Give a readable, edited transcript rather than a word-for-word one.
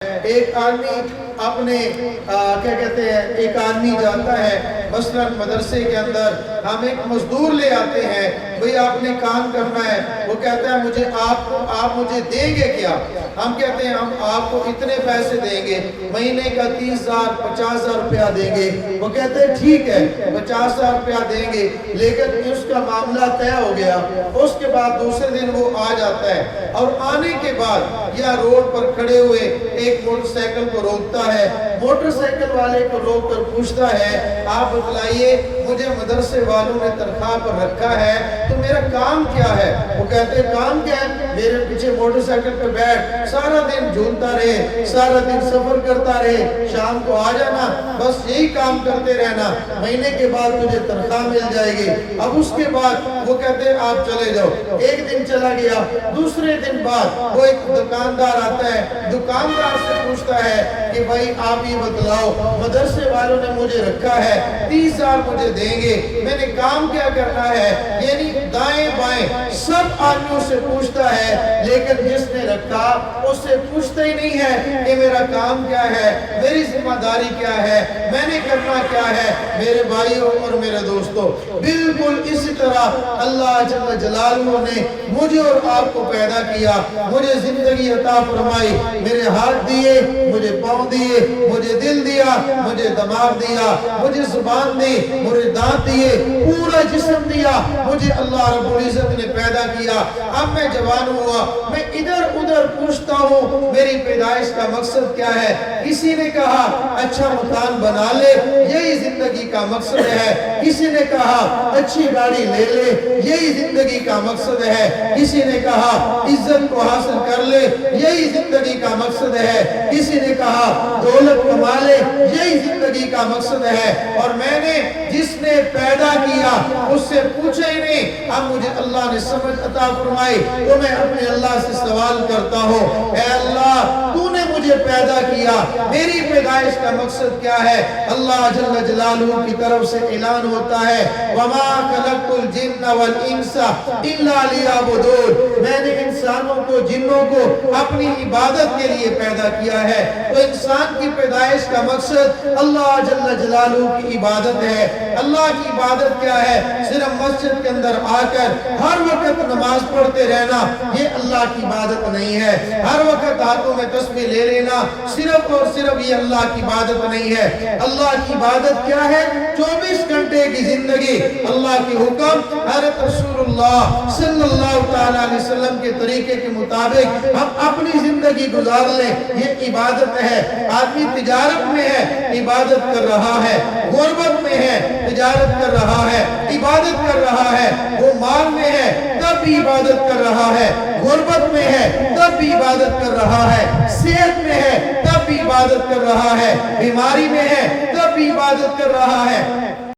ایک آدمی اپنے کیا کہتے ہیں ایک آدمی جاتا ہے مثلا مدرسے کے اندر، ہم ایک مزدور لے آتے ہیں، بھئی آپ نے کام کرنا ہے، وہ کہتا ہے آپ مجھے دیں گے کیا؟ ہم کہتے ہیں ہم آپ کو اتنے پیسے دیں گے، مہینے کا 30,000 50,000 روپیہ دیں گے۔ وہ کہتے ہیں ٹھیک ہے 50,000 روپیہ دیں گے، لیکن اس کا معاملہ طے ہو گیا۔ اس کے بعد دوسرے دن وہ آ جاتا ہے اور آنے کے بعد یا روڈ پر کھڑے ہوئے ایک موٹر سائیکل کو روکتا ہے، موٹر سائیکل والے کو روک کر پوچھتا ہے آپ بتلائیے مجھے مدرسے والوں نے تنخواہ پر رکھا ہے تو میرا کام کیا ہے؟ وہ کہتے ہیں کام کیا ہے؟ میرے پیچھے موٹر سائیکل پہ بیٹھ سارا دن جھولتا رہے، سارا دن سفر کرتا رہے، شام کو آ جانا، بس یہی کام کرتے رہنا، مہینے کے بعد تجھے تنخواہ مل جائے گی۔ اب اس کے بعد وہ کہتے ہیں آپ چلے جاؤ۔ ایک دن چلا گیا، دوسرے دن بعد وہ ایک دکاندار آتا ہے، دکاندار سے پوچھتا ہے کہ بھائی آپ یہ بتلاؤ مدرسے والوں نے مجھے رکھا ہے 30,000 مجھے دیں گے، میں نے کام کیا کرنا ہے؟ یعنی دائیں بائیں سب آدمیوں سے پوچھتا ہے، لیکن جس نے رکھا اس سے پوچھتا ہی نہیں ہے کہ میرا کام کیا ہے، میری ذمہ داری کیا ہے، میں نے کرنا کیا ہے۔ میرے بھائیوں اور میرے دوستوں، بالکل اسی طرح اللہ جل جلالہ نے مجھے اور آپ کو پیدا کیا، مجھے زندگی عطا فرمائی، میرے ہاتھ دیے، مجھے پاؤں دیے، مجھے دل دیا، مجھے دماغ دیا، مجھے زبان دی، مجھے دانت دیے، پورا جسم دیا، مجھے اللہ رب العزت نے پیدا کیا۔ اب میں جوان ہوا، میں ادھر ادھر پوچھتا ہوں میری پیدائش کا مقصد کیا ہے؟ کسی نے کہا اچھا مکان بنا لے، یہی زندگی کا مقصد ہے۔ کسی نے کہا اچھی گاڑی لے لے، یہی زندگی کا مقصد ہے۔ کسی نے کہا عزت کو حاصل کر لے، یہی زندگی کا مقصد ہے۔ کسی نے کہا دولت کما لے، یہی زندگی کا مقصد ہے۔ اور میں نے جس نے پیدا کیا اس سے پوچھا ہی نہیں۔ اب مجھے اللہ نے سمجھ عطا فرمائی تو میں اپنے اللہ سے سوال کرتا ہوں، اے اللہ تو نے مجھے پیدا کیا، میری پیدائش کا مقصد کیا ہے؟ اللہ جل جلالہ کی طرف سے اعلان ہوتا ہے وَمَا خَلَقْتُ الْجِنَّ وَالْإِنسَ إِلَّا لِيَعْبُدُونِ، میں نے انسانوں کو جنوں کو اپنی عبادت کے لیے پیدا کیا ہے۔ تو انسان کی پیدائش کا مقصد اللہ جل جلالہ کی عبادت ہے۔ اللہ کی عبادت کیا ہے؟ صرف مسجد کے اندر آ کر ہر وقت نماز پڑھتے رہنا، یہ اللہ کی عبادت نہیں ہے۔ ہر وقت ہاتھوں میں تسبیح لے لینا صرف اور صرف یہ اللہ کی عبادت نہیں ہے۔ اللہ کی عبادت کیا ہے؟ 24 گھنٹے کی زندگی اللہ کے حکم حضرت رسول اللہ صلی اللہ تعالیٰ علیہ وسلم کے طریقے کے مطابق ہم اپنی زندگی گزار لیں، یہ عبادت ہے۔ آدمی تجارت میں ہے، عبادت کر رہا ہے، غربت میں ہے، تجارت کر رہا ہے، عبادت کر رہا ہے، وہ مال میں ہے تب بھی عبادت کر رہا ہے، غربت میں ہے تب بھی عبادت کر رہا ہے، صحت میں ہے تب بھی عبادت کر رہا ہے، بیماری میں ہے تب بھی عبادت کر رہا ہے۔